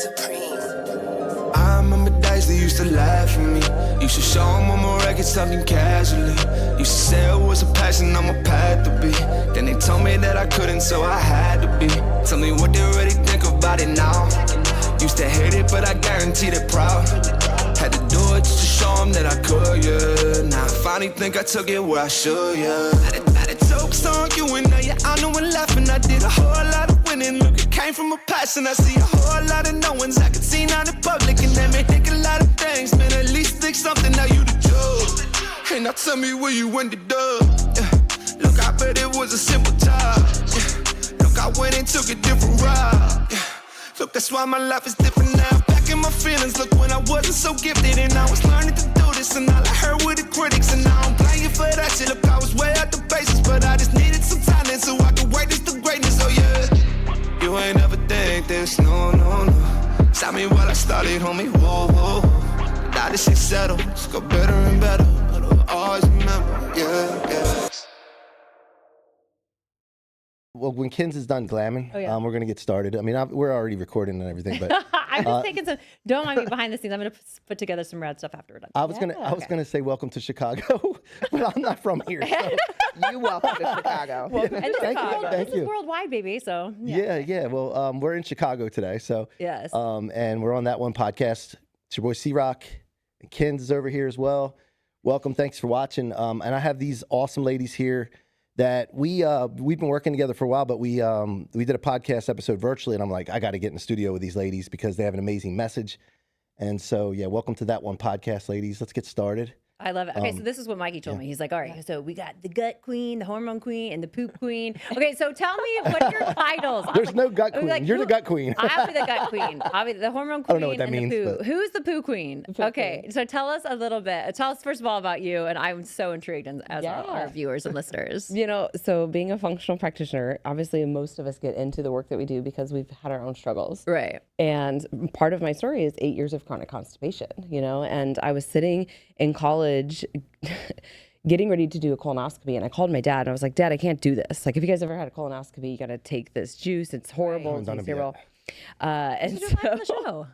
I remember days they used to laugh at me. Used to show them on my records talking casually. Used to say it was a passion on my path to be. Then they told me that I couldn't, so I had to be. Tell me what they really think about it now. Used to hate it, but I guarantee they're proud. Had to do it just to show them that I could, yeah. Now I finally think I took it where I should, yeah. I had jokes on you and now you're on and laughing. I did a whole lot of winning. Look, it came from a passion. I see a whole lot of knowings I could see now in public. And that may think a lot of things, man. At least think something, now you the judge. And now tell me where you ended up. Yeah. Look, I bet it was a simple job. Yeah. Look, I went and took a different route. Yeah. Look, that's why my life is different now. Back in my feelings, look, when I wasn't so gifted and I was learning to do this, and all I heard were the critics, and I don't blame you for that shit. Look, I was way out the basis, but I just needed some talent so I could wait this to greatness. Oh yeah, you ain't ever think this, no, no, no. Stop me while I started, homie, whoa, whoa, whoa. Now this shit settled, it's go better and better, but I'll always remember, yeah, yeah. Well, when Kinz is done glamming, we're going to get started. I mean, we're already recording and everything, but I'm just taking some. Don't mind me behind the scenes. I'm going to put together some rad stuff after we're done. I was gonna say welcome to Chicago, but I'm not from here. So. You welcome to Chicago. This is worldwide, baby. So yeah. Well, we're in Chicago today, so yes. And we're on That One podcast. It's your boy C-Roc, and Kinz is over here as well. Welcome, thanks for watching. And I have these awesome ladies here that we've been working together for a while, but we did a podcast episode virtually, and I'm like, I got to get in the studio with these ladies because they have an amazing message. And so, yeah, welcome to That One podcast, ladies. Let's get started. I love it. Okay, so this is what Mikey told me. He's like, all right, so we got the gut queen, the hormone queen, and the poop queen. Okay, so tell me, what are your titles? There's no gut queen. Like, you're the gut queen. I'll be the gut queen. I'll be the hormone queen. I don't know what that means. The poo. Who's the poo queen? Okay, so tell us a little bit. Tell us, first of all, about you. And I'm so intrigued as our viewers and listeners. You know, so being a functional practitioner, obviously most of us get into the work that we do because we've had our own struggles. Right. And part of my story is 8 years of chronic constipation, you know, and I was sitting in college getting ready to do a colonoscopy, and I called my dad and I was like, Dad, I can't do this. Like, if you guys ever had a colonoscopy, you got to take this juice. It's horrible. Right. It's terrible. And so, on the show.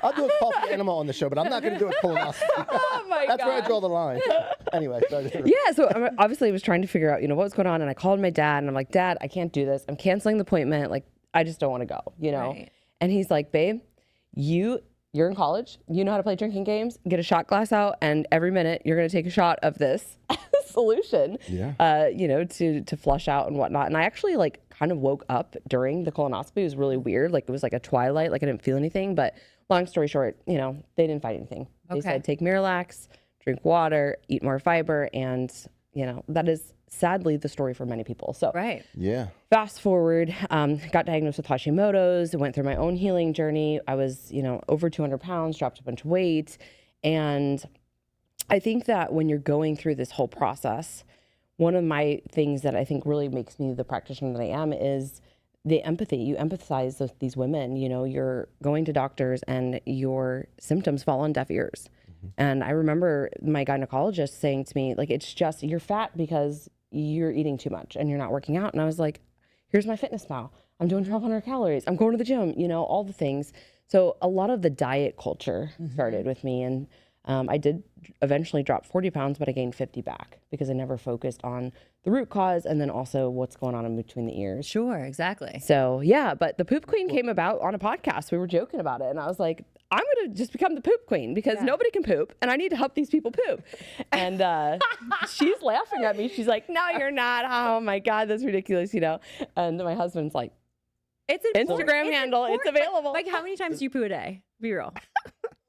I'll do a coffee enema on the show, but I'm not going to do a colonoscopy. Oh my God. That's where I draw the line. Anyway. Yeah, so obviously I was trying to figure out, you know, what was going on, and I called my dad and I'm like, Dad, I can't do this. I'm canceling the appointment. Like, I just don't want to go, you know? Right. And he's like, babe, you're in college, you know how to play drinking games, get a shot glass out, and every minute you're going to take a shot of this solution, you know, to flush out and whatnot. And I actually like kind of woke up during the colonoscopy. It was really weird. Like, it was like a twilight, like I didn't feel anything, but long story short, you know, they didn't find anything. They said, take Miralax, drink water, eat more fiber. And, you know, that is sadly the story for many people. So fast forward, got diagnosed with Hashimoto's, went through my own healing journey. I was, you know, over 200 pounds, dropped a bunch of weight. And I think that when you're going through this whole process, one of my things that I think really makes me the practitioner that I am is the empathy. You empathize with these women. You know, you're going to doctors and your symptoms fall on deaf ears. And I remember my gynecologist saying to me, like, it's just, you're fat because you're eating too much and you're not working out. And I was like, here's my FitnessPal. I'm doing 1,200 calories. I'm going to the gym, you know, all the things. So a lot of the diet culture started with me. And I did eventually drop 40 pounds, but I gained 50 back because I never focused on the root cause and then also what's going on in between the ears. Sure, exactly. So yeah, but the poop queen came about on a podcast. We were joking about it. And I was like, I'm going to just become the poop queen because nobody can poop and I need to help these people poop. And she's laughing at me. She's like, no, you're not. Oh my God, that's ridiculous, you know? And my husband's like, it's an Instagram handle. It's available. Like, how many times do you poo a day? Be real.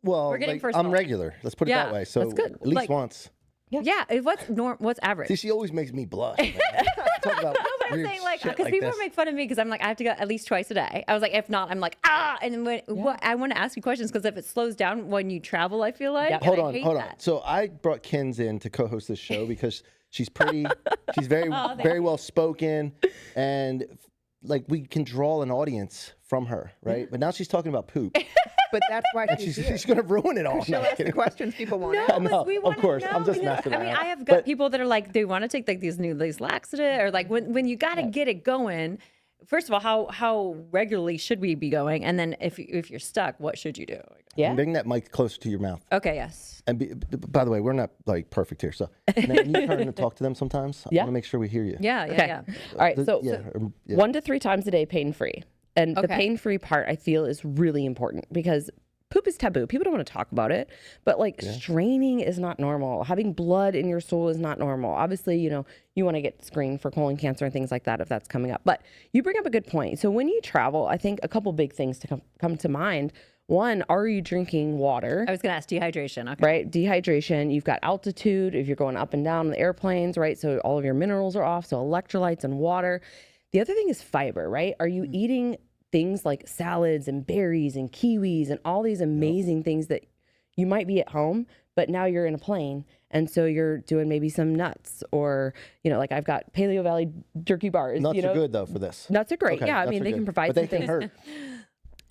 Well, we're getting I'm regular. Let's put it that way. So at least like, once. Yeah. What's average? See, she always makes me blush. Talk about I'm saying, like, because people make fun of me because I'm like, I have to go at least twice a day. I was like, if not, I'm like, And when I want to ask you questions because if it slows down when you travel, I feel like. Hold on. So I brought Kinz in to co-host this show because she's pretty. She's very well spoken, and like we can draw an audience from her, right? But now she's talking about poop. But that's why she's going to ruin it all. She'll ask the questions people want. No, of course. I'm just messing around. I mean, I have got people that are like, they want to take like these laxatives or like when you got to get it going. first of all, how regularly should we be going? And then if you're stuck, what should you do? Yeah. Bring that mic closer to your mouth. Okay, yes. And by the way, we're not like perfect here. So can you turn and talk to them sometimes? Yeah. I want to make sure we hear you. Yeah. All right. So yeah. 1 to 3 times a day, pain-free. And the pain-free part I feel is really important because poop is taboo. People don't want to talk about it, but like straining is not normal. Having blood in your stool is not normal. Obviously, you want to get screened for colon cancer and things like that if that's coming up. But you bring up a good point. So when you travel, I think a couple big things to come to mind. One, are you drinking water? I was going to ask dehydration. Okay. Right? Dehydration. You've got altitude if you're going up and down on the airplanes, right? So all of your minerals are off. So electrolytes and water. The other thing is fiber, right? Are you eating things like salads and berries and kiwis and all these amazing things that you might be at home, but now you're in a plane. And so you're doing maybe some nuts or, like I've got Paleo Valley jerky bars. Nuts are good though for this. Nuts are great. Okay, yeah. I mean, they can provide but some they can things. hurt.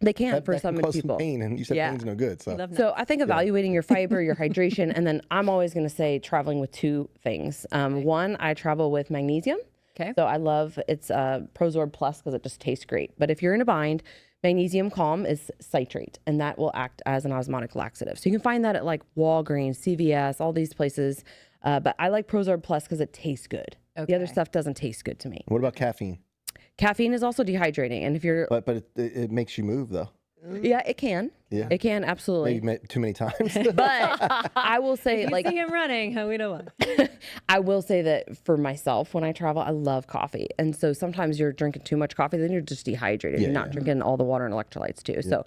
They can That for some can cause people. some pain, and you said pain's no good. So I think evaluating your fiber, your hydration, and then I'm always going to say traveling with 2 things. One, I travel with magnesium. Okay. So I love it's Prozorb Plus because it just tastes great. But if you're in a bind, Magnesium Calm is citrate, and that will act as an osmotic laxative. So you can find that at like Walgreens, CVS, all these places. But I like Prozorb Plus because it tastes good. Okay. The other stuff doesn't taste good to me. What about caffeine? Caffeine is also dehydrating, and if you're but it makes you move though. Yeah, it can. Yeah, it can absolutely. Maybe too many times. But I will say, you like, see him running. We don't want. I will say that for myself, when I travel, I love coffee, and so sometimes you're drinking too much coffee, then you're just dehydrated. You're not drinking all the water and electrolytes too. Yeah. So,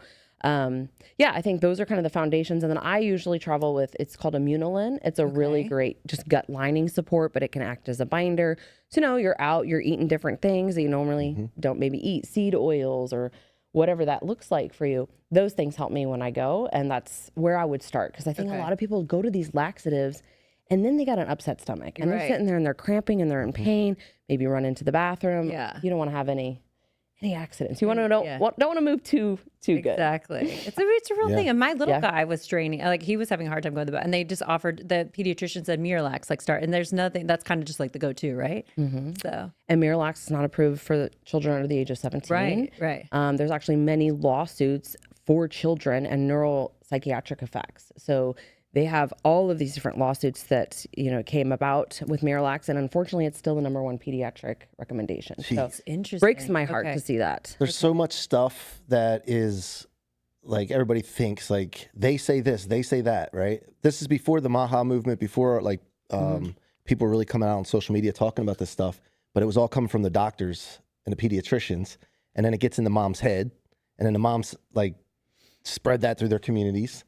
I think those are kind of the foundations. And then I usually travel with, it's called Immunolin. It's a really great just gut lining support, but it can act as a binder. So, you're out, you're eating different things that you normally don't maybe eat, seed oils or whatever that looks like for you. Those things help me when I go. And that's where I would start. Because I think a lot of people go to these laxatives and then they got an upset stomach. And they're sitting there and they're cramping and they're in pain, maybe run into the bathroom. Yeah. You don't want to have any accidents. You want to don't want to move too good. Exactly. It's a real thing. And my little guy was straining. Like he was having a hard time going to the bathroom. And they just offered, the pediatrician said Miralax, like start. And there's nothing, that's kind of just like the go-to, right? So. And Miralax is not approved for children under the age of 17. Right. There's actually many lawsuits for children and neuropsychiatric effects. So they have all of these different lawsuits that, came about with Miralax, and unfortunately it's still the #1 pediatric recommendation. Jeez. So interesting. Breaks my heart to see that. There's so much stuff that is like everybody thinks like they say this, they say that, right? This is before the Maha movement, before like people really coming out on social media talking about this stuff, but it was all coming from the doctors and the pediatricians, and then it gets in the mom's head, and then the moms like spread that through their communities.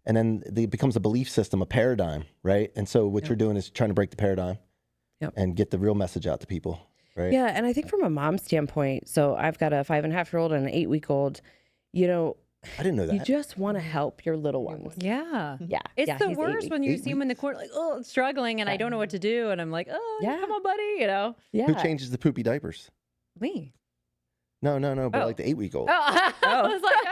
And then it becomes a belief system, a paradigm, right? And so what you're doing is trying to break the paradigm and get the real message out to people, right? Yeah, and I think from a mom standpoint, so I've got a 5.5-year-old and an 8-week-old, I didn't know that. You just want to help your little ones. Yeah. Yeah. It's the worst when you see him in the corner, like, oh, struggling, and I don't know what to do. And I'm like, oh, come on, buddy, Yeah. Who changes the poopy diapers? Me. No, but like the 8-week-old. I was like,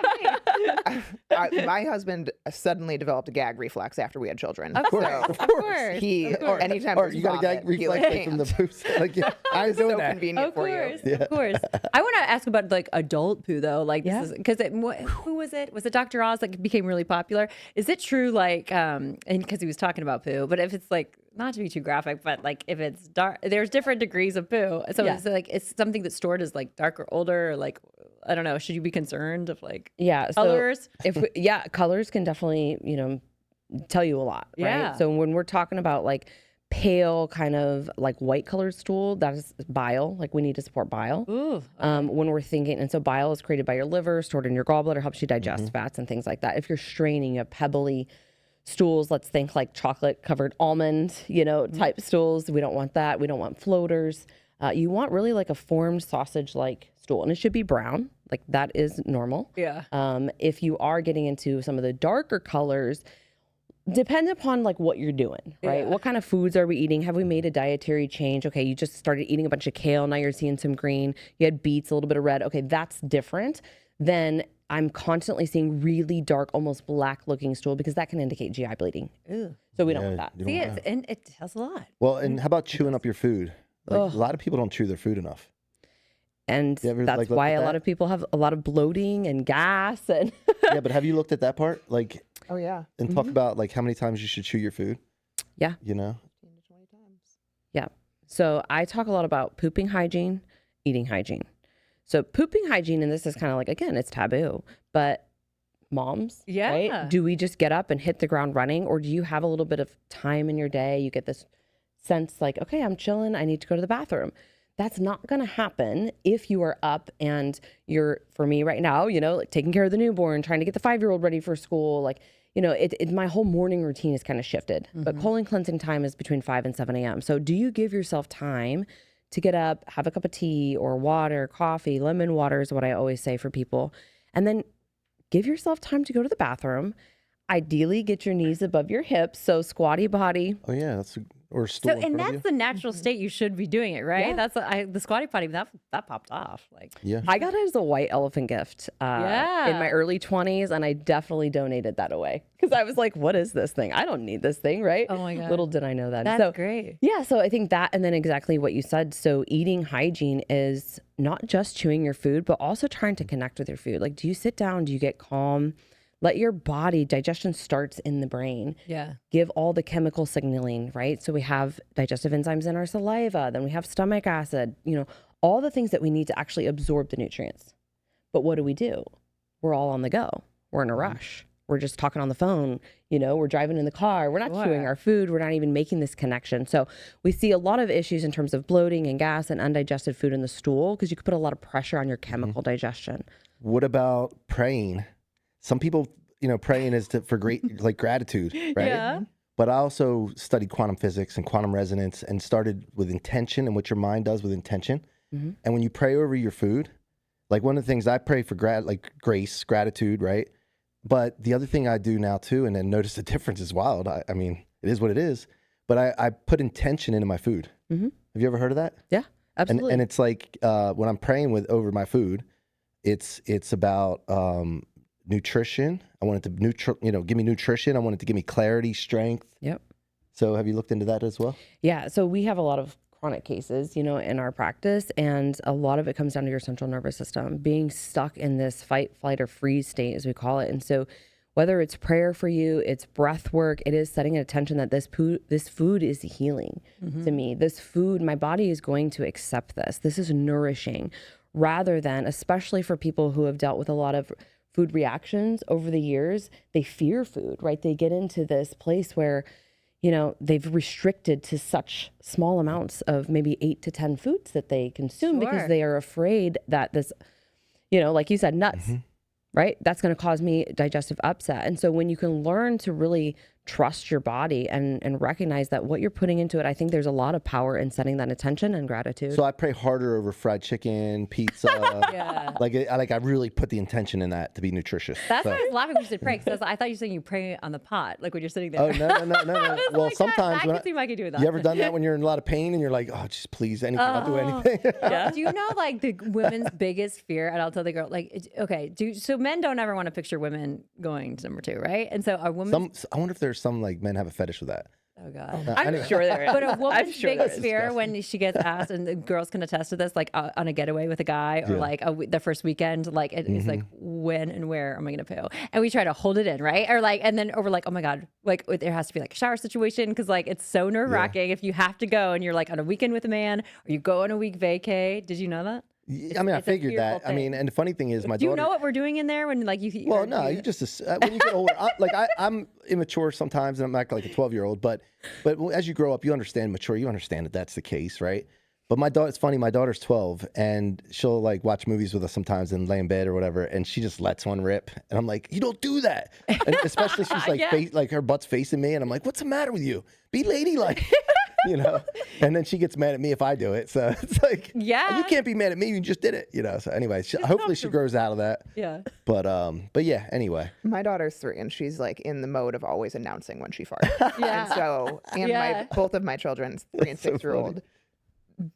me. My husband suddenly developed a gag reflex after we had children. Of course. He, anytime Or you got a gag reflex from the poops. Like, I was doing so that. convenient for you. Of course. I want to ask about like adult poo though. Like this is because who was it? Was it Dr. Oz that became really popular? Is it true? Like, and because he was talking about poo, but if it's like, not to be too graphic, but like if it's dark, there's different degrees of poo. So it's like, it's something that's stored as like dark or older, or like, I don't know. Should you be concerned of like colors? So colors can definitely, tell you a lot, right? Yeah. So when we're talking about like pale kind of like white colored stool, that is bile. Like we need to support bile. Ooh. When we're thinking, and so bile is created by your liver, stored in your gallbladder, helps you digest fats and things like that. If you're straining, you have pebbly stools, let's think like chocolate covered almond, type stools. We don't want that. We don't want floaters. You want really like a formed sausage like stool, and it should be brown. Like that is normal. Yeah. If you are getting into some of the darker colors, depend upon like what you're doing, right? Yeah. What kind of foods are we eating? Have we made a dietary change? Okay, you just started eating a bunch of kale. Now you're seeing some green. You had beets, a little bit of red. Okay, that's different than I'm constantly seeing really dark, almost black looking stool, because that can indicate GI bleeding. Ooh. So we don't want that. See, and it tells a lot. Well, and how about chewing up your food? Like, a lot of people don't chew their food enough. And You ever, that's like, looked why at a lot that? of people have a lot of bloating and gas. And Yeah, but have you looked at that part? Like, Oh yeah. and talk about like how many times you should chew your food? Yeah. You know? 15 to 20 times. Yeah. So I talk a lot about pooping hygiene, eating hygiene. So pooping hygiene, and this is kind of like, again, it's taboo, but moms, Yeah. right? Do we just get up and hit the ground running, or do you have a little bit of time in your day? You get this sense like, okay, I'm chilling, I need to go to the bathroom. That's not going to happen if you are up and you're, for me right now, you know, like taking care of the newborn, trying to get the 5-year-old ready for school. Like, you know, my whole morning routine is kind of shifted. But colon cleansing time is between 5 and 7 a.m. So do you give yourself time to get up, have a cup of tea or water, coffee, lemon water is what I always say for people. And then give yourself time to go to the bathroom. Ideally, get your knees above your hips. So squatty body. Oh yeah, or stool So, in and front of that's the natural state you should be doing it, right? Yeah. That's the squatty potty. That popped off. Like, you. Yeah. I got it as a white elephant gift in my early 20s, and I definitely donated that away because I was like, what is this thing? I don't need this thing, right? Oh my God. Little did I know that. that's So, great. yeah, so I think that, and then exactly what you said. So eating hygiene is not just chewing your food, but also trying to connect with your food. Like, do you sit down? Do you get calm? Let your body, digestion starts in the brain. Yeah. Give all the chemical signaling, right? So we have digestive enzymes in our saliva, then we have stomach acid, you know, all the things that we need to actually absorb the nutrients. But what do? We're all on the go. We're in a rush. We're just talking on the phone, you know, we're driving in the car. We're not chewing our food. We're not even making this connection. So we see a lot of issues in terms of bloating and gas and undigested food in the stool because you could put a lot of pressure on your chemical digestion. What about praying? Some people, you know, praying is for great, like gratitude, right? Yeah. But I also studied quantum physics and quantum resonance and started with intention and what your mind does with intention. And when you pray over your food, like one of the things I pray for, like grace, gratitude, right? But the other thing I do now too, and then notice the difference is wild. I mean, it is what it is. But I put intention into my food. Have you ever heard of that? Yeah, absolutely. And it's like when I'm praying over my food, it's about nutrition. I want it to give me nutrition. I want it to give me clarity, strength. Yep. So have you looked into that as well? Yeah. So we have a lot of chronic cases, you know, in our practice, and a lot of it comes down to your central nervous system being stuck in this fight, flight, or freeze state, as we call it. And so whether it's prayer for you, it's breath work, it is setting an attention that this food is healing to me. This food, my body is going to accept this. This is nourishing, rather than, especially for people who have dealt with a lot of food reactions over the years, they fear food, right? They get into this place where, you know, they've restricted to such small amounts of maybe 8 to 10 foods that they consume because they are afraid that this, you know, like you said, nuts, right? That's going to cause me digestive upset. And so when you can learn to really trust your body and recognize that what you're putting into it, I think there's a lot of power in setting that attention and gratitude. So I pray harder over fried chicken, pizza. I really put the intention in that to be nutritious. That's so. why I was laughing when you said pray, because I thought you were saying you pray on the pot, like when you're sitting there. Oh, no. Well, like, sometimes I when can see Mikey doing that. you ever done that when you're in a lot of pain and you're like, oh, just please, anything, I'll do anything. Do you know like the women's biggest fear? And I'll tell the girl, like, okay, so men don't ever want to picture women going to number 2, right? And so our women. I wonder if there's some like men have a fetish with that. Oh God. I'm sure there is. But a woman's sure biggest there is. fear when she gets asked, and the girls can attest to this, like on a getaway with a guy or like the first weekend, like it's like, when and where am I going to poo? And we try to hold it in, right? Or like, and then we're like, oh my God, like there has to be like a shower situation because like it's so nerve wracking if you have to go and you're like on a weekend with a man or you go on a week vacay. Did you know that? I mean, I it's a figured that. fearful I mean, thing. and the funny thing is, my Do daughter. you know what we're doing in there when like you? Well, no, you just when you get older. I'm immature sometimes, and I'm not like a 12-year-old. But as you grow up, you understand mature. You understand that that's the case, right? But my daughter, it's funny. My daughter's 12, and she'll like watch movies with us sometimes and lay in bed or whatever, and she just lets one rip, and I'm like, you don't do that. And especially she's like like her butt's facing me, and I'm like, what's the matter with you? Be ladylike. You know, and then she gets mad at me if I do it. So it's like, you can't be mad at me. You just did it. You know. So anyway, hopefully she grows out of that. Yeah. But yeah. Anyway, My daughter's 3, and she's like in the mode of always announcing when she farts. Yeah. And so, both of my children, 3 and 6-year-old,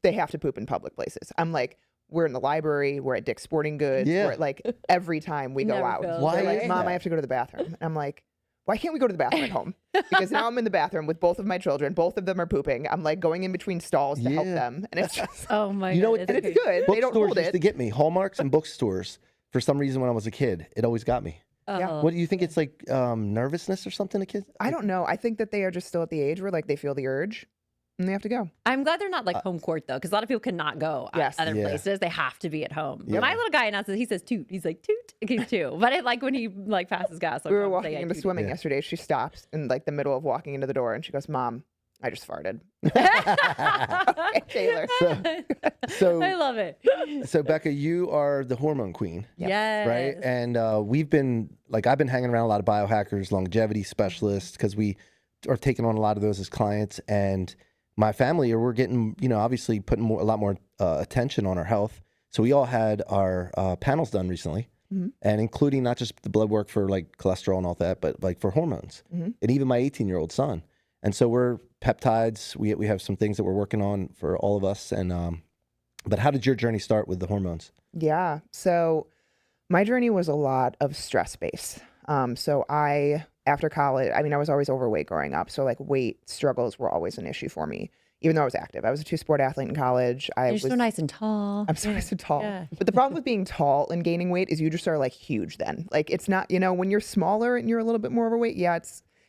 they have to poop in public places. I'm like, we're in the library, we're at Dick's Sporting Goods. Yeah. We're like every time we go Never out. fails, Why They're like, is Mom, that? I have to go to the bathroom. And I'm like, why can't we go to the bathroom at home? Because now I'm in the bathroom with both of my children. Both of them are pooping. I'm like going in between stalls to help them. And it's just, Oh my You know God. what? and it's good. They don't Bookstores hold used it. to get me. Hallmarks and bookstores, for some reason when I was a kid, it always got me. Oh. What do you think? It's like nervousness or something, a kid? I don't know. I think that they are just still at the age where like they feel the urge and they have to go. I'm glad they're not like home court though, because a lot of people cannot go Yes. other Yeah. places. They have to be at home. Yeah. When my little guy announces, he says toot. He's like toot. He's two. But it, like when he like passes gas, We were I'll walking say, into toot. swimming yesterday. She stops in like the middle of walking into the door and she goes, Mom, I just farted. Okay, Taylor. So, I love it. so Becca, you are the hormone queen, Yes. right? And we've been I've been hanging around a lot of biohackers, longevity specialists, because we are taking on a lot of those as clients. And my family, we're getting, obviously putting a lot more attention on our health. So we all had our panels done recently, and including not just the blood work for like cholesterol and all that, but like for hormones, and even my 18-year-old son. And so we're peptides. We have some things that we're working on for all of us. And but how did your journey start with the hormones? Yeah. So my journey was a lot of stress based. So after college, I was always overweight growing up. So like weight struggles were always an issue for me, even though I was active. I was a 2-sport athlete in college. You're so nice and tall. I'm so nice and tall. Yeah. But the problem with being tall and gaining weight is you just are like huge then. Like it's not, when you're smaller and you're a little bit more overweight,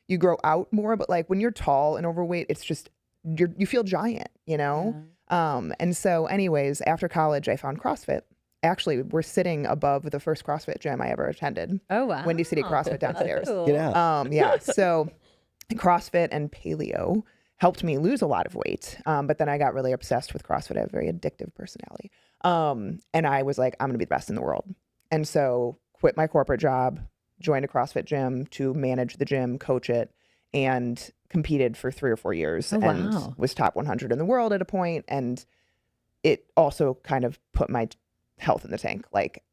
you grow out more. But like when you're tall and overweight, it's just, you feel giant, And so anyways, after college, I found CrossFit. Actually, we're sitting above the first CrossFit gym I ever attended. Oh, wow. Windy City CrossFit downstairs. Cool. Get out. Yeah. So CrossFit and paleo helped me lose a lot of weight. But then I got really obsessed with CrossFit. I have a very addictive personality. And I was like, I'm going to be the best in the world. And so quit my corporate job, joined a CrossFit gym to manage the gym, coach it, and competed for 3 or 4 years and was top 100 in the world at a point. And it also kind of put my health in the tank, like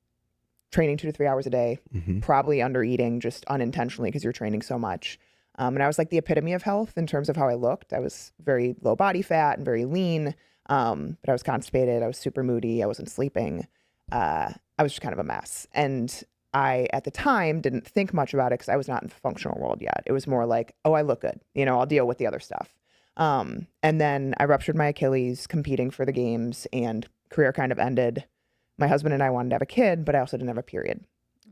training 2 to 3 hours a day, probably under eating just unintentionally because you're training so much. And I was like the epitome of health in terms of how I looked. I was very low body fat and very lean, but I was constipated. I was super moody. I wasn't sleeping. I was just kind of a mess. And I, at the time, didn't think much about it because I was not in the functional world yet. It was more like, oh, I look good. I'll deal with the other stuff. And then I ruptured my Achilles competing for the games and career kind of ended. My husband and I wanted to have a kid, but I also didn't have a period.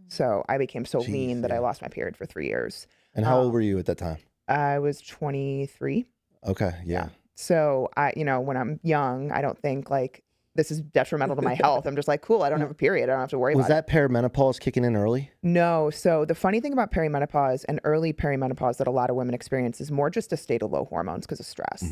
So I became so lean that I lost my period for 3 years. And how old were you at that time? I was 23. Okay, yeah. So when I'm young, I don't think like this is detrimental to my health. I'm just like, cool, I don't have a period. I don't have to worry about it. Was that perimenopause kicking in early? No. So the funny thing about perimenopause and early perimenopause that a lot of women experience is more just a state of low hormones because of stress.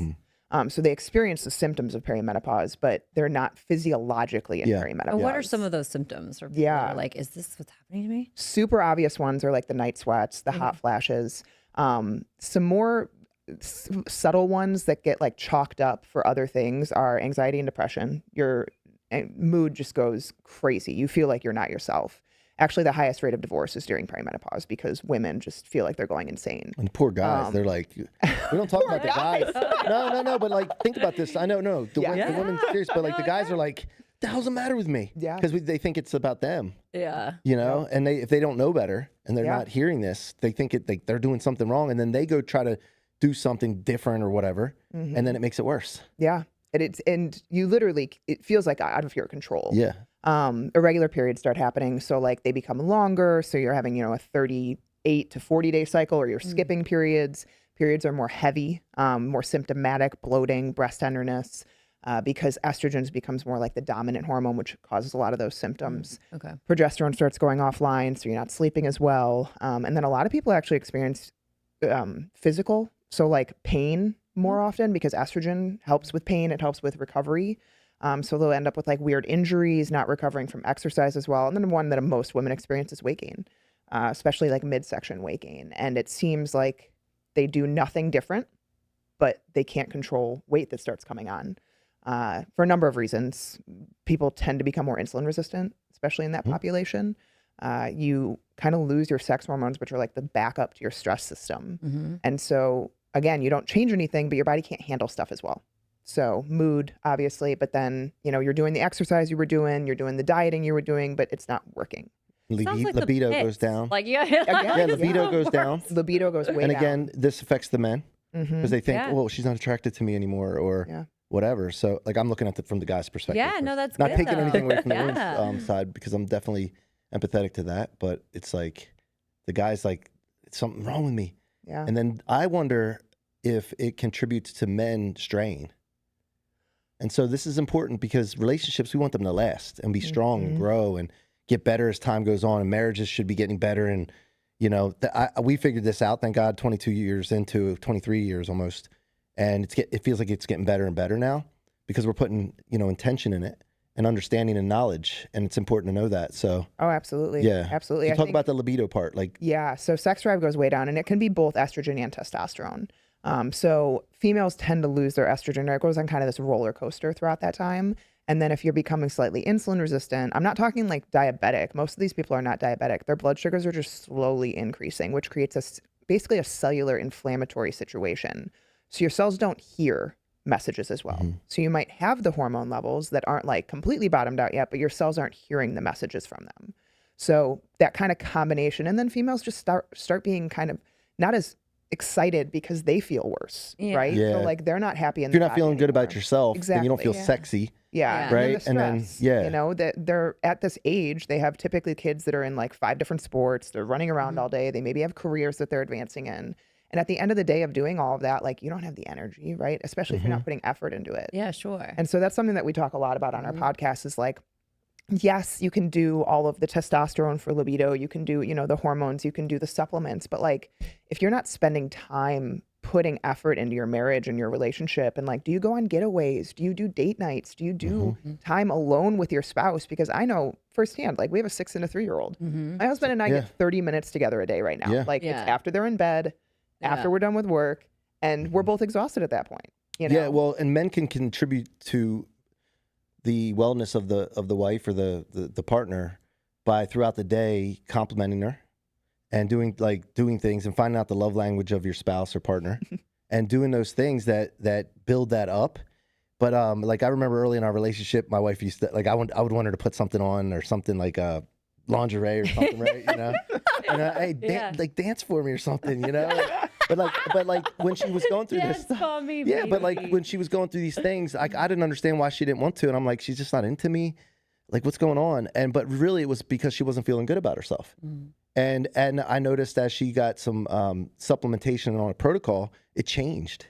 So they experience the symptoms of perimenopause, but they're not physiologically in perimenopause. What are some of those symptoms? Or like, is this what's happening to me? Super obvious ones are like the night sweats, the hot flashes. Some more subtle ones that get like chalked up for other things are anxiety and depression. Your mood just goes crazy. You feel like you're not yourself. Actually, the highest rate of divorce is during perimenopause because women just feel like they're going insane. And poor guys, they're like, we don't talk about the guys. No, but like, think about this. I know, the women's serious, but like the guys are like, the hell's the matter with me? Yeah. Because they think it's about them. Yeah. And if they don't know better and they're not hearing this, they think they're doing something wrong, and then they go try to do something different or whatever, and then it makes it worse. Yeah. And you literally, it feels like out of your control. Yeah. Irregular periods start happening. So like they become longer. So you're having, a 38 to 40 day cycle, or you're skipping periods. Periods are more heavy, more symptomatic, bloating, breast tenderness, because estrogen becomes more like the dominant hormone, which causes a lot of those symptoms. Okay. Progesterone starts going offline. So you're not sleeping as well. And then a lot of people actually experience physical. So like pain more often because estrogen helps with pain. It helps with recovery. So they'll end up with like weird injuries, not recovering from exercise as well. And then one that most women experience is weight gain, especially like midsection weight gain. And it seems like they do nothing different, but they can't control weight that starts coming on for a number of reasons. People tend to become more insulin resistant, especially in that population. You kind of lose your sex hormones, which are like the backup to your stress system. And so again, you don't change anything, but your body can't handle stuff as well. So mood, obviously, but then, you're doing the exercise you were doing, you're doing the dieting you were doing, but it's not working. Sounds like the libido pits. goes down. Like Yeah, libido goes down. Libido goes way And down. again, this affects the men because they think, Yeah. well, she's not attracted to me anymore or whatever. So like I'm looking at it from the guy's perspective. Yeah, no, that's not good, taking though. anything away from the Yeah. women's side because I'm definitely empathetic to that. But it's like the guy's like, it's something wrong with me. Yeah. And then I wonder if it contributes to men straying. And so this is important because relationships, we want them to last and be strong and grow and get better as time goes on. And marriages should be getting better. And, you know, we figured this out, thank God, 22 years into 23 years almost. And it feels like it's getting better and better now because we're putting, you know, intention in it and understanding and knowledge. And it's important to know that. So, Oh, absolutely. yeah. Absolutely. So I talk think- about the libido part. Like, Yeah, so sex drive goes way down, and it can be both estrogen and testosterone. So females tend to lose their estrogen. It goes on kind of this roller coaster throughout that time. And then if you're becoming slightly insulin resistant, I'm not talking like diabetic. Most of these people are not diabetic. Their blood sugars are just slowly increasing, which creates basically a cellular inflammatory situation. So your cells don't hear messages as well. So you might have the hormone levels that aren't like completely bottomed out yet, but your cells aren't hearing the messages from them. So that kind of combination, and then females just start being kind of not as excited because they feel worse, right? Yeah. So like they're not happy in if you're their not feeling body good about anymore. yourself, then you don't feel Exactly, yeah. sexy. Yeah, Right? And then, yeah. you know, that they're at this age, they have typically kids that are in like 5 different sports, they're running around all day, they maybe have careers that they're advancing in. And at the end of the day of doing all of that, like you don't have the energy, right? Especially if you're not putting effort into it. Yeah, sure. And so that's something that we talk a lot about on our podcast is like, yes, you can do all of the testosterone for libido, you can do, you know, the hormones, you can do the supplements, but like if you're not spending time putting effort into your marriage and your relationship, and like, do you go on getaways? Do you do date nights? Do you do time alone with your spouse? Because I know firsthand, like we have a 6 and a 3-year-old. My husband and I get 30 minutes together a day right now. Yeah. Like Yeah. it's after they're in bed, after we're done with work, and we're both exhausted at that point. You know? Yeah, well, and men can contribute to the wellness of the wife or the partner by throughout the day complimenting her and doing things and finding out the love language of your spouse or partner and doing those things that build that up. But like I remember early in our relationship, my wife used to like I would want her to put something on or something like lingerie or something, right? You know, and hey, like dance for me or something, you know. But like when she was going through this Dance stuff, for me, yeah. But like baby. when she was going through these things, I didn't understand why she didn't want to, and I'm like, she's just not into me. Like, what's going on? But really, it was because she wasn't feeling good about herself. And I noticed as she got some supplementation on a protocol, it changed.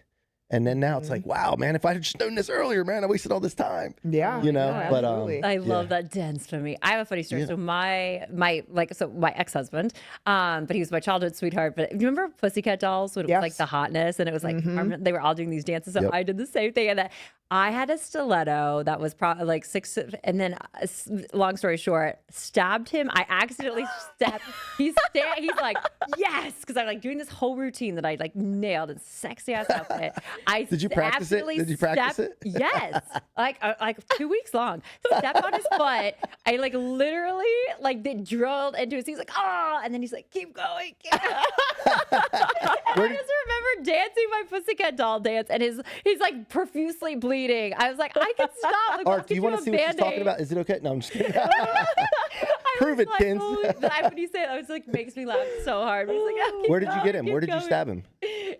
And then now it's like, wow, man, if I had just known this earlier, man, I wasted all this time. Yeah. You know, no, but absolutely. I love that dance for me. I have a funny story. So my ex-husband, but he was my childhood sweetheart. But you remember Pussycat Dolls when it was like Yes. the hotness and it was like they were all doing these dances. So Yep. I did the same thing. And that I had a stiletto that was probably like 6, and then long story short, stabbed him. I accidentally stabbed. He's like, yes, because I'm like doing this whole routine that I like nailed and sexy ass outfit. Did you practice it? absolutely Did you practice stepped- it? Yes, like 2 weeks long. Stepped on his foot. I like literally like they drilled into his. He's like, oh, and then he's like, keep going. Keep going. I just remember dancing my Pussycat Doll dance, and he's like profusely bleeding. I was like, I can stop. Like, Art, do you want to see what she's talking about? Is it okay? No, I'm just kidding. Prove it, Kinz. When you say it, it like makes me laugh so hard. He's like, oh, keep Where did you going, get him? keep Where did you going. stab him?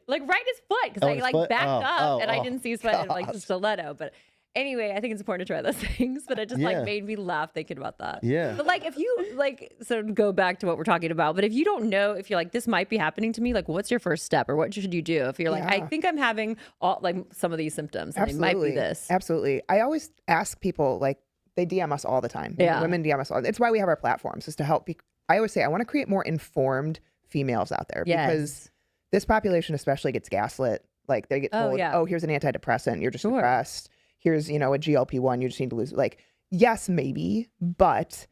Like right in his foot, because Oh, I his like foot? backed Oh, up and I oh, didn't see his foot and like the gosh. stiletto. But anyway, I think it's important to try those things. But it just Yeah. like made me laugh thinking about that. Yeah. But like if you like, so go back to what we're talking about. But if you don't know, if you're like, this might be happening to me, like what's your first step or what should you do? If you're like, I Yeah. think I'm having all like some of these symptoms and it might be this. Absolutely. I always ask people, like, they DM us all the time. Yeah. Women DM us all. It's why we have our platforms, is to help. I always say, I want to create more informed females out there because Yes. this population especially gets gaslit. Like they get Oh, told, yeah. oh, here's an antidepressant, you're just Sure. depressed. Here's, you know, a GLP-1, you just need to lose. Like, yes, maybe, but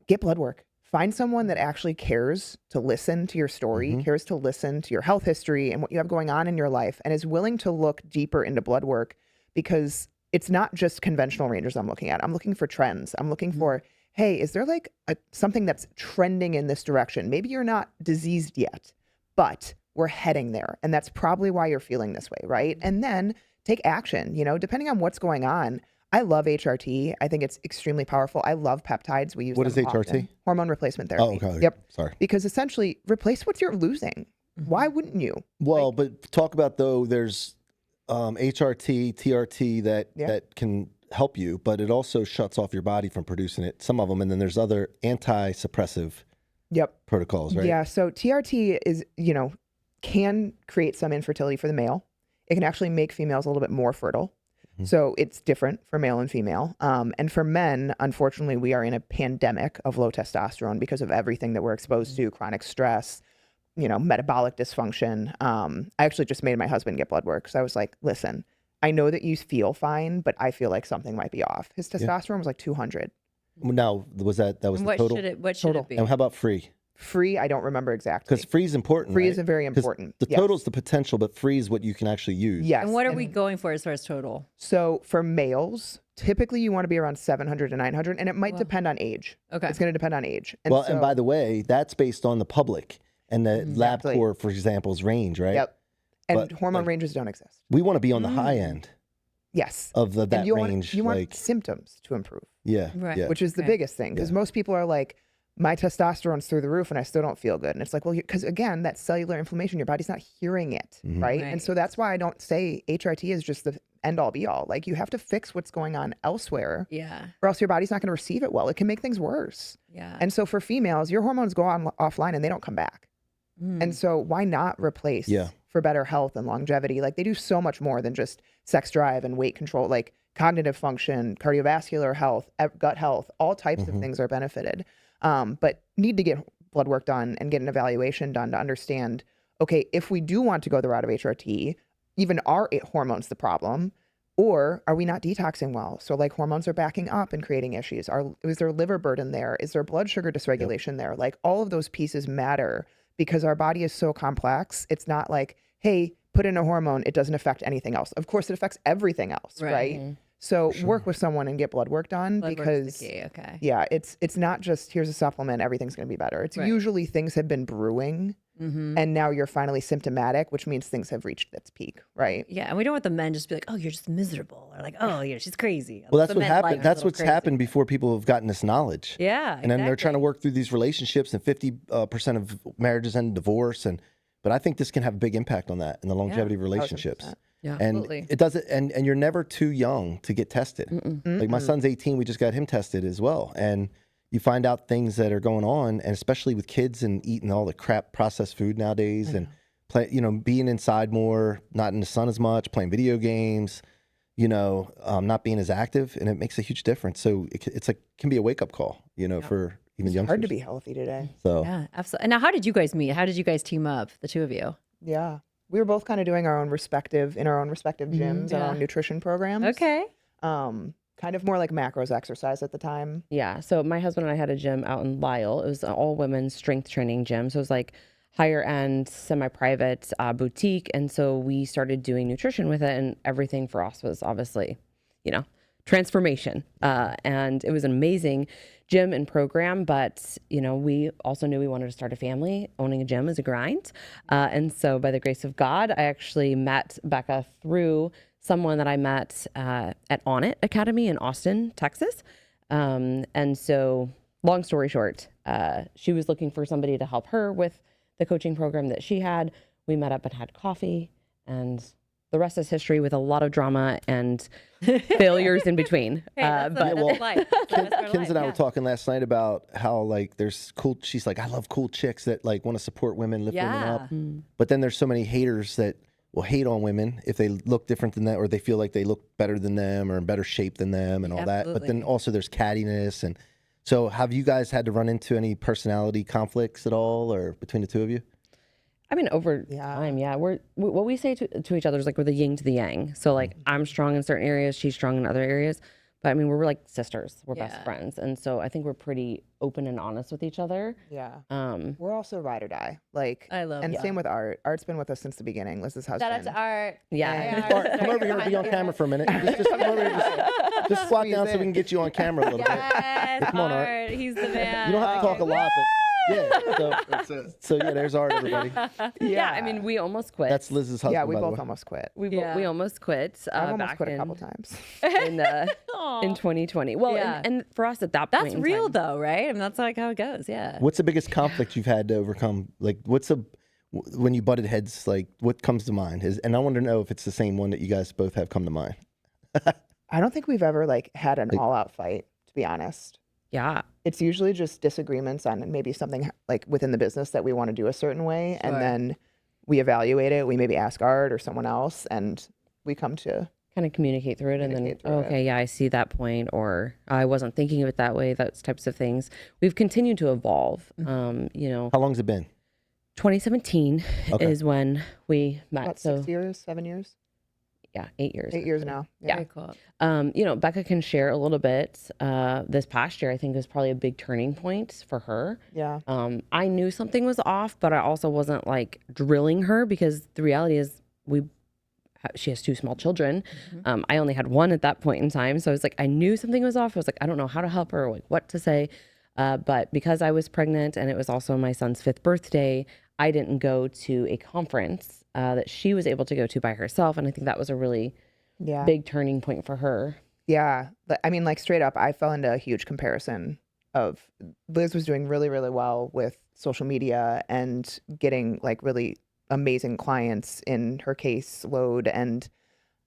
get blood work. Find someone that actually cares to listen to your story, cares to listen to your health history and what you have going on in your life, and is willing to look deeper into blood work, because it's not just conventional rangers I'm looking at. I'm looking for trends. I'm looking for, hey, is there like something that's trending in this direction? Maybe you're not diseased yet, but we're heading there. And that's probably why you're feeling this way, right? And then take action. You know, depending on what's going on, I love HRT. I think it's extremely powerful. I love peptides. We use What them is HRT? often. Hormone replacement therapy. Oh, okay. Yep. Sorry. Because essentially, replace what you're losing. Why wouldn't you? Well, but talk about though. There's HRT, TRT that can help you, but it also shuts off your body from producing it. Some of them, and then there's other anti-suppressive protocols, right? Yeah. So TRT is, can create some infertility for the male. It can actually make females a little bit more fertile. So it's different for male and female. And for men, unfortunately, we are in a pandemic of low testosterone because of everything that we're exposed to, chronic stress, metabolic dysfunction. I actually just made my husband get blood work. So I was like, listen, I know that you feel fine, but I feel like something might be off. His testosterone was like 200. Now, was that was the total? What should it be? And how about free? Free, I don't remember exactly. Because free is important. Free right? is very important. The total is the potential, but free is what you can actually use. Yes. And what are we going for as far as total? So for males, typically you want to be around 700 to 900, and it might depend on age. Okay. It's going to depend on age. And Well, and by the way, that's based on the public and the LabCorp, for example's range, right? Yep. And But, hormone ranges don't exist. We want to be on the high end Yes. of that And you range. want symptoms to improve, yeah, Right. yeah. which is the biggest thing. Because most people are like, my testosterone's through the roof and I still don't feel good. And it's like, well, because again, that cellular inflammation, your body's not hearing it, right? And so that's why I don't say HRT is just the end all be all. Like you have to fix what's going on elsewhere. Yeah. Or else your body's not going to receive it well. It can make things worse. Yeah. And so for females, your hormones go on offline and they don't come back. And so why not replace for better health and longevity? Like they do so much more than just sex drive and weight control, like cognitive function, cardiovascular health, gut health, all types of things are benefited. But need to get blood work done and get an evaluation done to understand, okay, if we do want to go the route of HRT, even are hormones the problem? Or are we not detoxing well? So like hormones are backing up and creating issues. Is there liver burden there? Is there blood sugar dysregulation there? Like all of those pieces matter because our body is so complex. It's not like, hey, put in a hormone, it doesn't affect anything else. Of course, it affects everything else, right? So work with someone and get blood work done because the key. Okay. Yeah, it's not just here's a supplement, everything's going to be better. It's usually things have been brewing and now you're finally symptomatic, which means things have reached its peak, right? Yeah, and we don't want the men just to be like, oh, you're just miserable, or like, oh, she's crazy. Well, that's The what men happened. like That's a little what's crazy. happened before people have gotten this knowledge. Yeah, and then they're trying to work through these relationships, and 50% of marriages end in divorce. But I think this can have a big impact on that and the longevity of relationships. Yeah, and absolutely. it doesn't. And you're never too young to get tested. Like my son's 18, we just got him tested as well, and you find out things that are going on, and especially with kids and eating all the crap processed food nowadays, and being inside more, not in the sun as much, playing video games, not being as active, and it makes a huge difference. So it's can be a wake up call, for even youngsters. Hard to be healthy today. So Yeah, absolutely. And now, how did you guys meet? How did you guys team up, the two of you? Yeah. We were both kind of doing our own respective gyms, our own nutrition programs. Okay. Kind of more like macros exercise at the time. Yeah. So my husband and I had a gym out in Lisle. It was an all women's strength training gym. So it was like higher end, semi-private boutique. And so we started doing nutrition with it, and everything for us was obviously, transformation. And it was an amazing gym and program, but we also knew we wanted to start a family. Owning a gym is a grind. And so by the grace of God, I actually met Becca through someone that I met at On It Academy in Austin, Texas. And so long story short, she was looking for somebody to help her with the coaching program that she had. We met up and had coffee, and the rest is history, with a lot of drama and failures in between. That's life. Kinz and I were talking last night about how there's cool. She's like, I love cool chicks that want to support women, lift women up. But then there's so many haters that will hate on women if they look different than that, or they feel like they look better than them or in better shape than them and all that. But then also there's cattiness. And so have you guys had to run into any personality conflicts at all, or between the two of you? I mean, over time, what we say to each other is we're the yin to the yang. So I'm strong in certain areas, she's strong in other areas. But I mean, we're like sisters. We're best friends. And so I think we're pretty open and honest with each other. Yeah. We're also ride or die. I love and that. same with Art. Art's been with us since the beginning. Liz's husband. Shout out to Art. Yeah. Art, come over here and be on camera for a minute. Just come over here. Just squat down so we can get you on camera a little bit. Yes, Come on, Art. He's the man. You don't have to talk a lot, but Yeah. So yeah, there's art, everybody. Yeah, I mean, we almost quit. That's Liz's husband. Yeah, we by the both way. almost quit. We almost quit. I've almost back quit a couple times. in 2020. Well, and for us at that point, That's in real time, though, right? I mean, that's like how it goes. Yeah. What's the biggest conflict you've had to overcome? Like, when you butted heads, like, what comes to mind? And I want to know if it's the same one that you guys both have come to mind. I don't think we've ever like had an all-out fight, to be honest. Yeah. It's usually just disagreements on maybe something like within the business that we want to do a certain way, and then we evaluate it. We maybe ask Art or someone else, and we come to Kind of communicate through it, and then okay, yeah, I see that point, or I wasn't thinking of it that way. Those types of things. We've continued to evolve. You know, How long's it been? 2017 is when we met. about so 6 years, 7 years, yeah, 8 years. 8 years now. Yeah. Very cool. You know, Becca can share a little bit. This past year, I think, was probably a big turning point for her. Yeah. I knew something was off, but I also wasn't like drilling her, because the reality is she has 2 small children. I only had 1 at that point in time. So I was like, I knew something was off. I was like, I don't know how to help her, or like what to say. But because I was pregnant and it was also my son's 5th birthday, I didn't go to a conference that she was able to go to by herself. And I think that was a really big turning point for her. Yeah. I mean, like straight up, I fell into a huge comparison of Liz was doing really, really well with social media and getting like really amazing clients in her caseload. And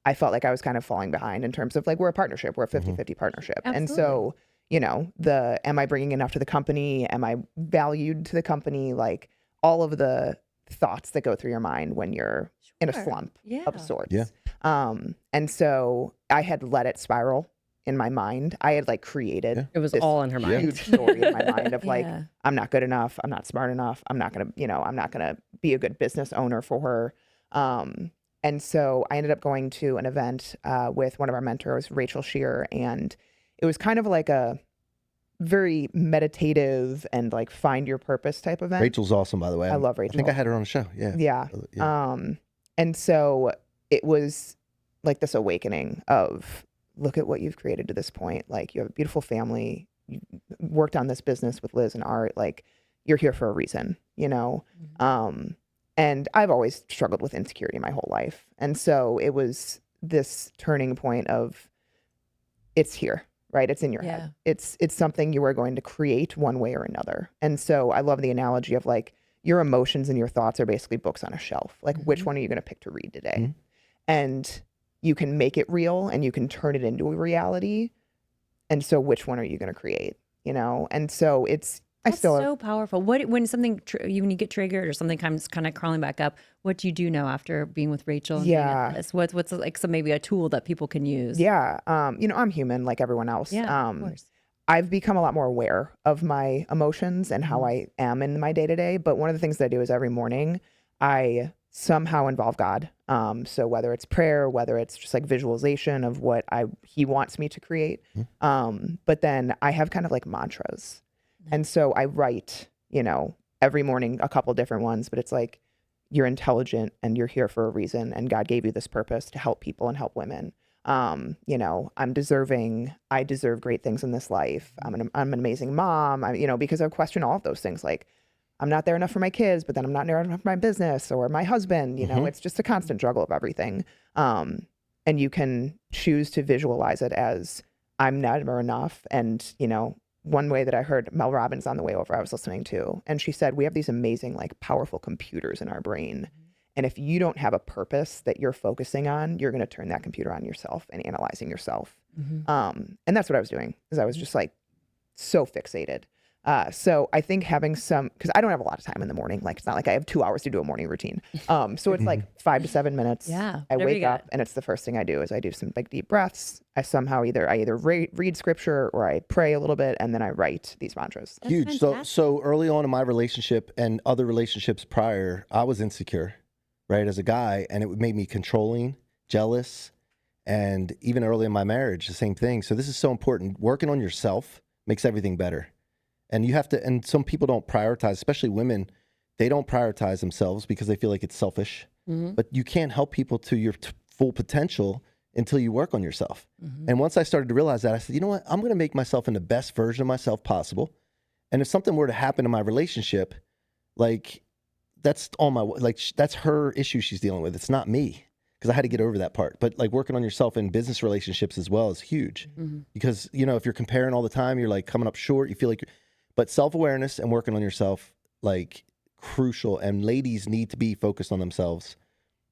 I felt like I was kind of falling behind in terms of like, we're a partnership, we're a 50-50 partnership. Absolutely. And so, you know, am I bringing enough to the company? Am I valued to the company? Like all of the thoughts that go through your mind when you're in a slump of sorts. Yeah. And so I had let it spiral in my mind. I had like created It was this all in her mind. huge story in my mind of like, I'm not good enough. I'm not smart enough. I'm not going to be a good business owner for her. And so I ended up going to an event with one of our mentors, Rachel Shear. And it was kind of like a very meditative and like find your purpose type event. Rachel's awesome, by the way. I love Rachel. I think I had her on the show. Yeah. Yeah. And so it was like this awakening of, look at what you've created to this point. Like you have a beautiful family. You worked on this business with Liz and Art. Like you're here for a reason, you know? And I've always struggled with insecurity my whole life. And so it was this turning point of it's here, right? It's in your head. It's something you are going to create one way or another. And so I love the analogy of like your emotions and your thoughts are basically books on a shelf. Like which one are you going to pick to read today? And you can make it real and you can turn it into a reality. And so which one are you going to create, you know? And so That's so powerful. When something, when you get triggered or something comes kind of crawling back up, what do you do now after being with Rachel? And being at this? What's like maybe a tool that people can use? Yeah. You know, I'm human like everyone else. Yeah, of course. I've become a lot more aware of my emotions and how I am in my day to day. But one of the things that I do is every morning I somehow involve God. So whether it's prayer, whether it's just like visualization of what he wants me to create. But then I have kind of like mantras. And so I write, you know, every morning a couple different ones, but it's like, you're intelligent and you're here for a reason. And God gave you this purpose to help people and help women. You know, I deserve great things in this life. I'm an amazing mom. You know, because I've questioned all of those things. Like I'm not there enough for my kids, but then I'm not there enough for my business or my husband, you know, it's just a constant juggle of everything. And you can choose to visualize it as I'm never enough. And, you know, one way that I heard Mel Robbins on the way over, I was listening to, and she said, we have these amazing, like powerful computers in our brain. And if you don't have a purpose that you're focusing on, you're going to turn that computer on yourself and analyzing yourself. And that's what I was doing, is I was just like so fixated. So I think having because I don't have a lot of time in the morning. Like it's not like I have 2 hours to do a morning routine. So it's like 5 to 7 minutes. Yeah. I wake up and it's the first thing I do is I do some like deep breaths. I either read scripture or I pray a little bit and then I write these mantras. That's Huge. fantastic. So early on in my relationship and other relationships prior, I was insecure, right, as a guy, and it made me controlling, jealous, and even early in my marriage, the same thing. So this is so important. Working on yourself makes everything better. And you have to, and some people don't prioritize, especially women, they don't prioritize themselves because they feel like it's selfish. But you can't help people to your full potential until you work on yourself. And once I started to realize that, I said, you know what, I'm going to make myself in the best version of myself possible. And if something were to happen in my relationship, like that's that's her issue she's dealing with. It's not me, because I had to get over that part. But like working on yourself in business relationships as well is huge, because, you know, if you're comparing all the time, you're like coming up short, you feel like, but self-awareness and working on yourself, like crucial. And ladies need to be focused on themselves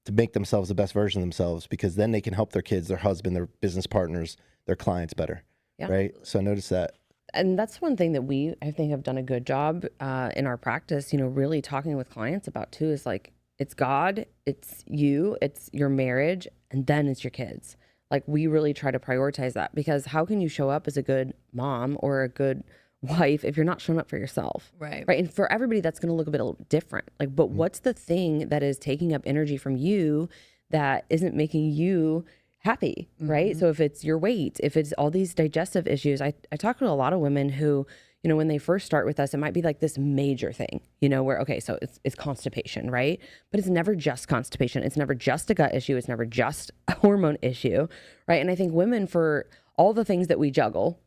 to make themselves the best version of themselves, because then they can help their kids, their husband, their business partners, their clients better. Yeah. Right. So I noticed that. And that's one thing that I think, have done a good job in our practice, you know, really talking with clients about too, is like, it's God, it's you, it's your marriage, and then it's your kids. Like, we really try to prioritize that, because how can you show up as a good mom or a good wife if you're not showing up for yourself? Right. And for everybody, that's going to look a bit different. Like, but what's the thing that is taking up energy from you that isn't making you happy, right? So if it's your weight, if it's all these digestive issues, I talk to a lot of women who, you know, when they first start with us, it might be like this major thing, you know, where, okay, so it's constipation, right? But it's never just constipation. It's never just a gut issue. It's never just a hormone issue, right? And I think women, for all the things that we juggle,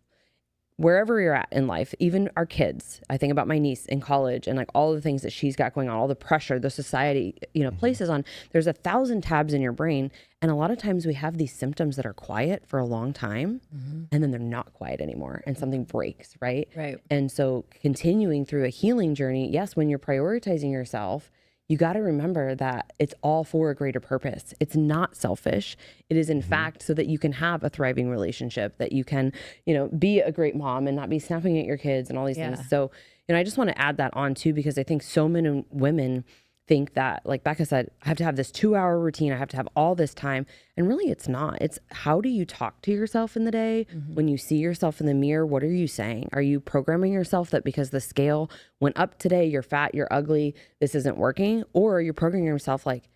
wherever you're at in life, even our kids, I think about my niece in college and like all the things that she's got going on, all the pressure, the society, you know, places on, there's 1,000 tabs in your brain. And a lot of times we have these symptoms that are quiet for a long time, and then they're not quiet anymore, and something breaks, right? Right. And so continuing through a healing journey, yes, when you're prioritizing yourself, you got to remember that it's all for a greater purpose. It's not selfish. It is in fact so that you can have a thriving relationship, that you can, you know, be a great mom and not be snapping at your kids and all these things. So, you know, I just want to add that on too, because I think so many women think that, like Becca said, I have to have this 2-hour routine. I have to have all this time. And really it's not. It's how do you talk to yourself in the day? When you see yourself in the mirror, what are you saying? Are you programming yourself that because the scale went up today, you're fat, you're ugly, this isn't working? Or are you programming yourself like,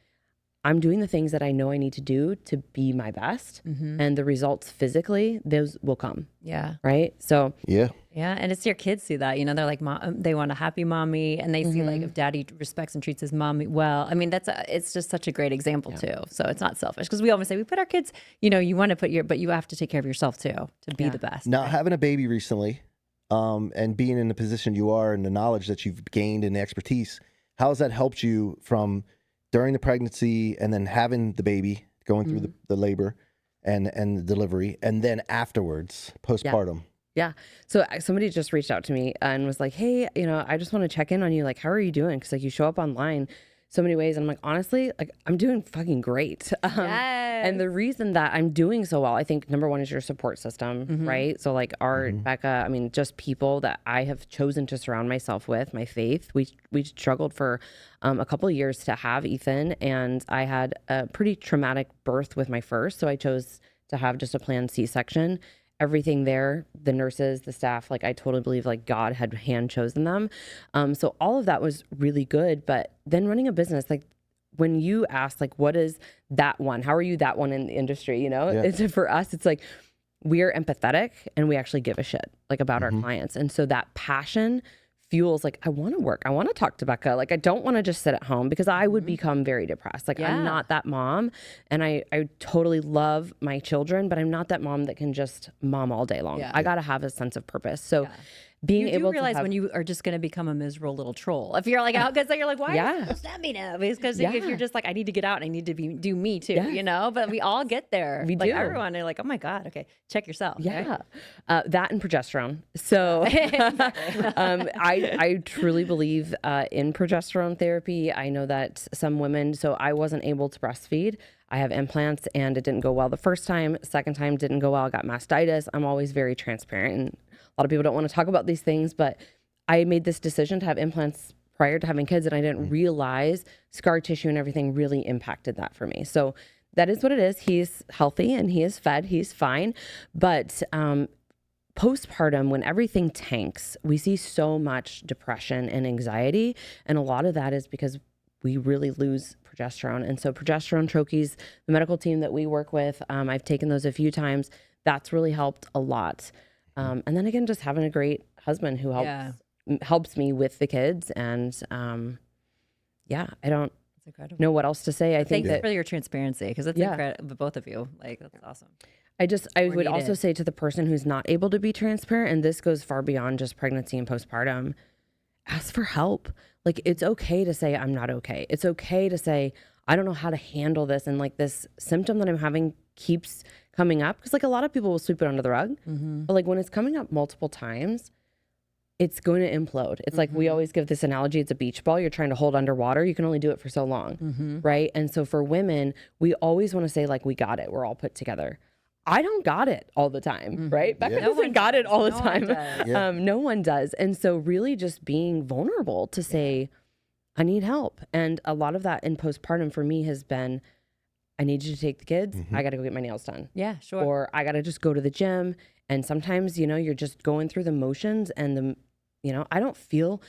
I'm doing the things that I know I need to do to be my best, and the results physically, those will come. Yeah. Right. So Yeah. Yeah, and it's your kids see that, you know, they're like, they want a happy mommy, and they see like if daddy respects and treats his mommy well. I mean, it's just such a great example too. So it's not selfish, because we always say we put our kids, you know, you want to put but you have to take care of yourself too to be the best. Now, having a baby recently, and being in the position you are and the knowledge that you've gained and the expertise, how has that helped you from during the pregnancy and then having the baby, going through the labor and the delivery, and then afterwards, postpartum? Yeah. So somebody just reached out to me and was like, hey, you know, I just want to check in on you. Like, how are you doing? Because like you show up online so many ways. And I'm like, honestly, like I'm doing fucking great. And the reason that I'm doing so well, I think number one is your support system, right? So like Becca, I mean, just people that I have chosen to surround myself with, my faith. We struggled for a couple of years to have Ethan, and I had a pretty traumatic birth with my first. So I chose to have just a planned C-section. Everything there, the nurses, the staff, like I totally believe like God had hand chosen them. So all of that was really good. But then running a business, like when you ask, like, what is that one? How are you that one in the industry? You know, it's for us, it's like we're empathetic and we actually give a shit like about our clients. And so that passion fuels like, I want to work. I want to talk to Becca. Like, I don't want to just sit at home, because I would become very depressed. Like, I'm not that mom. And I totally love my children, but I'm not that mom that can just mom all day long. I got to have a sense of purpose. So being able to realize when you are just going to become a miserable little troll. If you're like out, because you're like, why does that mean now? Because if you're just like, I need to get out and I need to do me too, you know, but we all get there. We do. Everyone, they're like, oh my God, okay, check yourself. Yeah. Okay? That and progesterone. So I truly believe in progesterone therapy. I know that some women, so I wasn't able to breastfeed. I have implants and it didn't go well the first time. Second time didn't go well. I got mastitis. I'm always very transparent, and a lot of people don't want to talk about these things, but I made this decision to have implants prior to having kids, and I didn't realize scar tissue and everything really impacted that for me. So that is what it is. He's healthy and he is fed. He's fine. But postpartum, when everything tanks, we see so much depression and anxiety. And a lot of that is because we really lose progesterone. And so progesterone troches, the medical team that we work with, I've taken those a few times. That's really helped a lot. And then again, just having a great husband who helps me with the kids. And I don't know what else to say. I think thanks for your transparency, because it's incredible, both of you. Like, that's awesome. I would need also it. say to the person who's not able to be transparent, and this goes far beyond just pregnancy and postpartum, ask for help. Like, it's okay to say, I'm not okay. It's okay to say, I don't know how to handle this. And like this symptom that I'm having keeps coming up. Because like a lot of people will sweep it under the rug. But like when it's coming up multiple times, it's going to implode. It's like we always give this analogy. It's a beach ball you're trying to hold underwater. You can only do it for so long. Right. And so for women, we always want to say like, we got it. We're all put together. I don't got it all the time, right? Becca doesn't got it all the time. No one does. And so really just being vulnerable to say, I need help. And a lot of that in postpartum for me has been, I need you to take the kids. I got to go get my nails done. Yeah, sure. Or I got to just go to the gym. And sometimes, you know, you're just going through the motions and I don't feel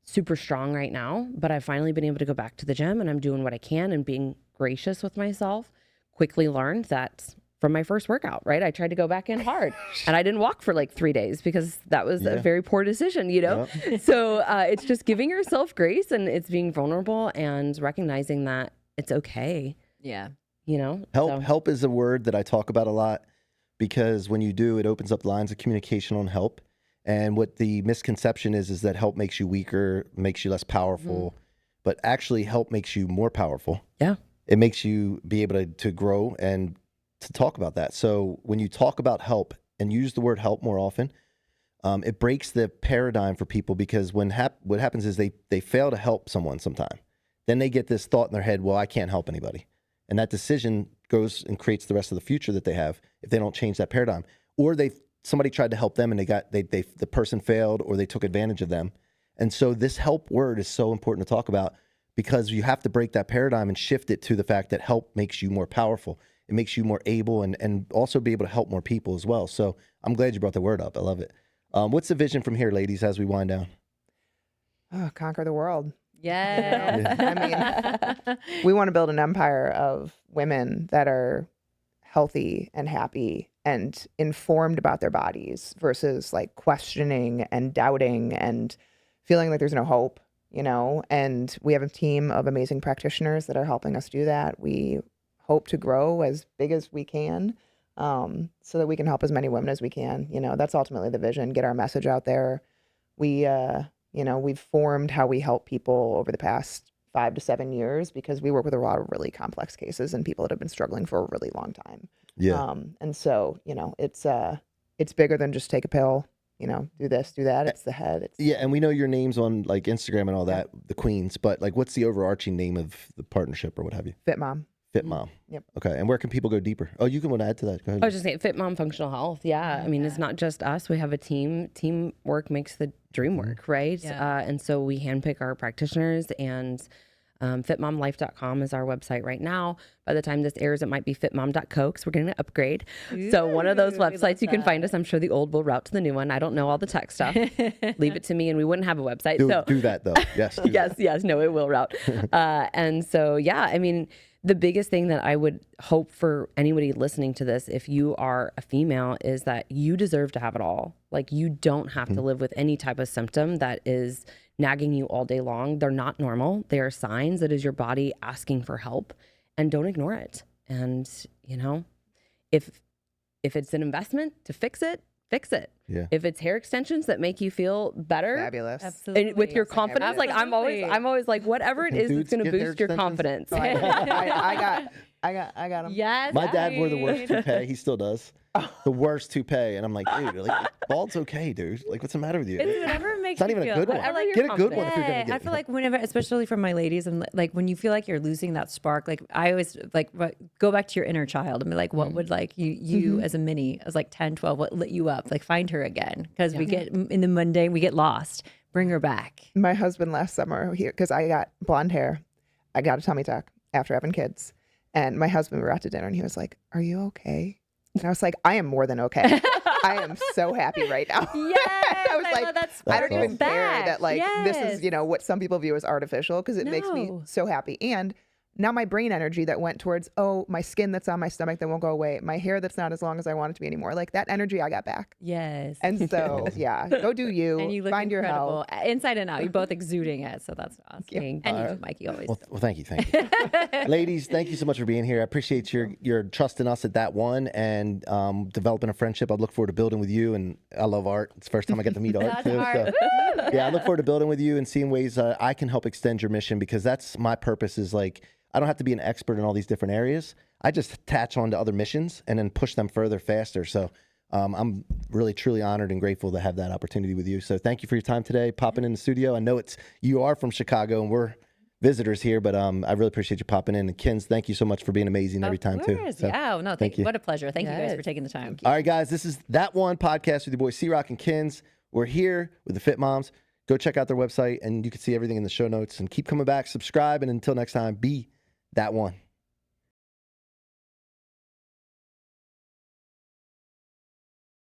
super strong right now, but I've finally been able to go back to the gym and I'm doing what I can and being gracious with myself. Quickly learned that from my first workout, right? I tried to go back in hard and I didn't walk for like 3 days because that was a very poor decision, you know? So it's just giving yourself grace and it's being vulnerable and recognizing that it's okay. Yeah. You know? Help is a word that I talk about a lot because when you do, it opens up lines of communication on help. And what the misconception is that help makes you weaker, makes you less powerful, but actually help makes you more powerful. Yeah. It makes you be able to grow and to talk about that. So when you talk about help and use the word help more often, it breaks the paradigm for people because what happens is they fail to help someone sometime. Then they get this thought in their head, well, I can't help anybody. And that decision goes and creates the rest of the future that they have if they don't change that paradigm. Or somebody tried to help them and the person failed or they took advantage of them. And so this help word is so important to talk about because you have to break that paradigm and shift it to the fact that help makes you more powerful. It makes you more able and also be able to help more people as well. So I'm glad you brought the word up. I love it. What's the vision from here, ladies, as we wind down? Oh, conquer the world. Yes. I mean, we want to build an empire of women that are healthy and happy and informed about their bodies versus like questioning and doubting and feeling like there's no hope, you know? And we have a team of amazing practitioners that are helping us do that. We hope to grow as big as we can so that we can help as many women as we can. You know, that's ultimately the vision, get our message out there. We've formed how we help people over the past 5 to 7 years because we work with a lot of really complex cases and people that have been struggling for a really long time. Yeah. And so, you know, it's bigger than just take a pill, you know, do this, do that. It's the head. And we know your names on like Instagram and all that, the queens, but like what's the overarching name of the partnership or what have you? FitMom. FitMom. Yep. Okay. And where can people go deeper? Oh, you can want to add to that. Go ahead. I was just saying FitMom Functional Health. Yeah. I mean, it's not just us. We have a team. Teamwork makes the dream work, right? Yeah. And so we handpick our practitioners and fitmomlife.com is our website right now. By the time this airs, it might be fitmom.co because we're getting an upgrade. So one of those websites you can find us. I'm sure the old will route to the new one. I don't know all the tech stuff. Leave it to me and we wouldn't have a website. Do that though. Yes. Yes. No, it will route. And so, yeah, I mean, the biggest thing that I would hope for anybody listening to this, if you are a female, is that you deserve to have it all. Like you don't have to live with any type of symptom that is nagging you all day long. They're not normal. They are signs that is your body asking for help, and don't ignore it. And, you know, if it's an investment to fix it, fix it. Yeah. If it's hair extensions that make you feel better, Fabulous. Absolutely. and with your confidence, like I'm always like, whatever it is, it's going to get hair boost your extensions? confidence. I got them. Yes. My dad wore the worst toupee. He still does. The worst toupee. And I'm like, dude, like, bald's okay, dude. Like, what's the matter with you? It's whatever makes It's not you even a feel. good one. I like Get a good one if you're going Yeah, to get I feel like whenever, especially for my ladies, and like when you feel like you're losing that spark, like I always like go back to your inner child and be like, what would like you as a mini, as like 10, 12, what lit you up? Like find her again. Because we get in the mundane, we get lost. Bring her back. My husband last summer here, because I got blonde hair, I got a tummy tuck after having kids. And my husband, we were out to dinner and he was like, "Are you okay?" And I was like, "I am more than okay. I am so happy right now." Yes, I was I like, love that I don't even sparkle care back. that like this is, Yes. you know, what some people view as artificial because it makes me No. so happy. And now my brain energy that went towards, oh, my skin that's on my stomach that won't go away, my hair that's not as long as I want it to be anymore. Like that energy I got back. Yes. And so, yeah, go do you. And you look find incredible. your health. Inside and out. You're both exuding it. So that's awesome. Thank And you too, Mikey, always. Well, thank you. Ladies, thank you so much for being here. I appreciate your trust in us at that one and developing a friendship. I look forward to building with you. And I love art. It's the first time I get to meet art That's too. art. So, yeah, I look forward to building with you and seeing ways I can help extend your mission, because that's my purpose. Is like, I don't have to be an expert in all these different areas. I just attach on to other missions and then push them further, faster. So I'm really, truly honored and grateful to have that opportunity with you. So thank you for your time today, popping in the studio. I know you are from Chicago and we're visitors here, but I really appreciate you popping in. And Kinz, thank you so much for being amazing every time too. So, yeah, no, thank you. What a pleasure. Thank you guys Yes. for taking the time. All right, guys, this is That One podcast with your boys C-Roc and Kinz. We're here with the Fit Moms. Go check out their website and you can see everything in the show notes, and keep coming back, subscribe, and until next time, be that one.